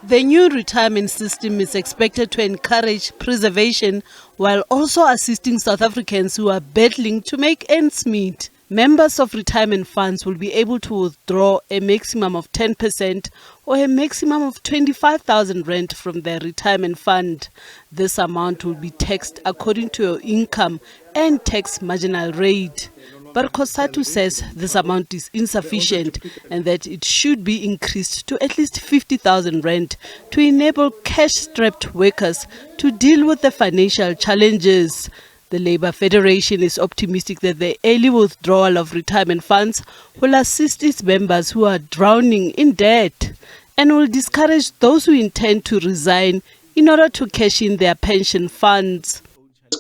The new retirement system is expected to encourage preservation while also assisting South Africans who are battling to make ends meet. Members of retirement funds will be able to withdraw a maximum of 10% or a maximum of 25,000 rand from their retirement fund. This amount will be taxed according to your income and tax marginal rate. But Cosatu says this amount is insufficient and that it should be increased to at least 50,000 rand to enable cash-strapped workers to deal with the financial challenges. The Labour Federation is optimistic that the early withdrawal of retirement funds will assist its members who are drowning in debt and will discourage those who intend to resign in order to cash in their pension funds.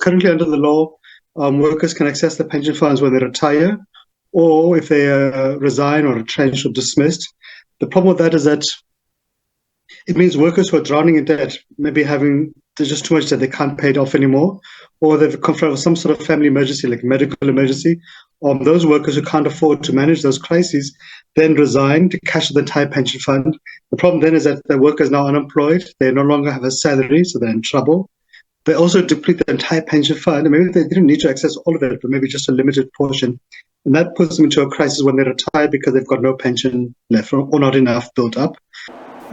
Currently under the law, workers can access the pension funds when they retire or if they resign or retrenched or dismissed. The problem with that is that it means workers who are drowning in debt, maybe there's just too much debt, they can't pay it off anymore, or they've confronted with some sort of family emergency, like medical emergency. Those workers who can't afford to manage those crises then resign to cash the entire pension fund. The problem then is that the worker is now unemployed, they no longer have a salary, so they're in trouble. They also deplete the entire pension fund, and maybe they didn't need to access all of it, but maybe just a limited portion. And that puts them into a crisis when they retire because they've got no pension left or not enough built up.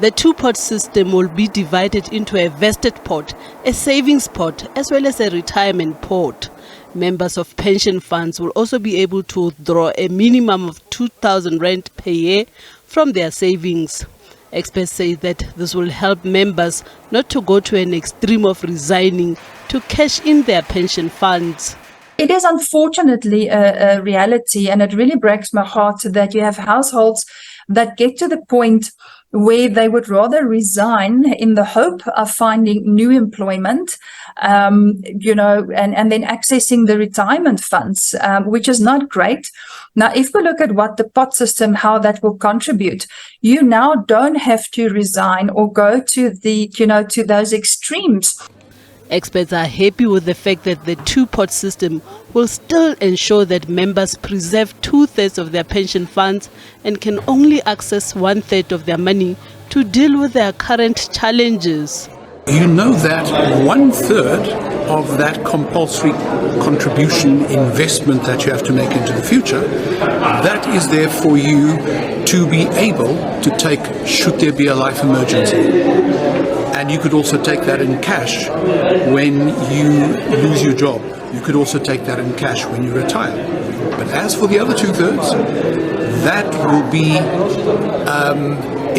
The two-pot system will be divided into a vested pot, a savings pot, as well as a retirement pot. Members of pension funds will also be able to withdraw a minimum of 2,000 rand per year from their savings. Experts say that this will help members not to go to an extreme of resigning to cash in their pension funds. It is unfortunately a reality, and it really breaks my heart that you have households that get to the point where they would rather resign in the hope of finding new employment, and then accessing the retirement funds, which is not great. Now, if we look at what the pot system, how that will contribute, you now don't have to resign or go to to those extremes. Experts are happy with the fact that the two-pot system will still ensure that members preserve 2/3 of their pension funds and can only access 1/3 of their money to deal with their current challenges. You know that 1/3 of that compulsory contribution investment that you have to make into the future, that is there for you to be able to take should there be a life emergency. And you could also take that in cash when you lose your job. You could also take that in cash when you retire. But as for the other 2/3, that will be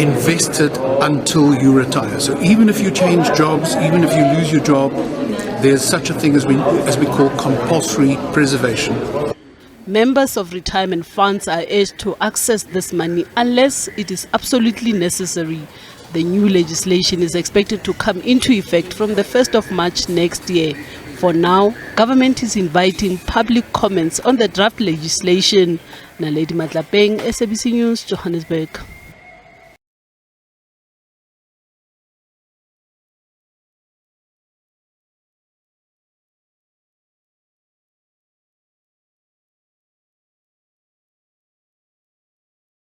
invested until you retire. So even if you change jobs, even if you lose your job, there's such a thing as we call compulsory preservation. Members of retirement funds are urged to access this money unless it is absolutely necessary. The new legislation is expected to come into effect from the 1st of March next year. For now, government is inviting public comments on the draft legislation. Naledi Matlapeng, SABC News, Johannesburg.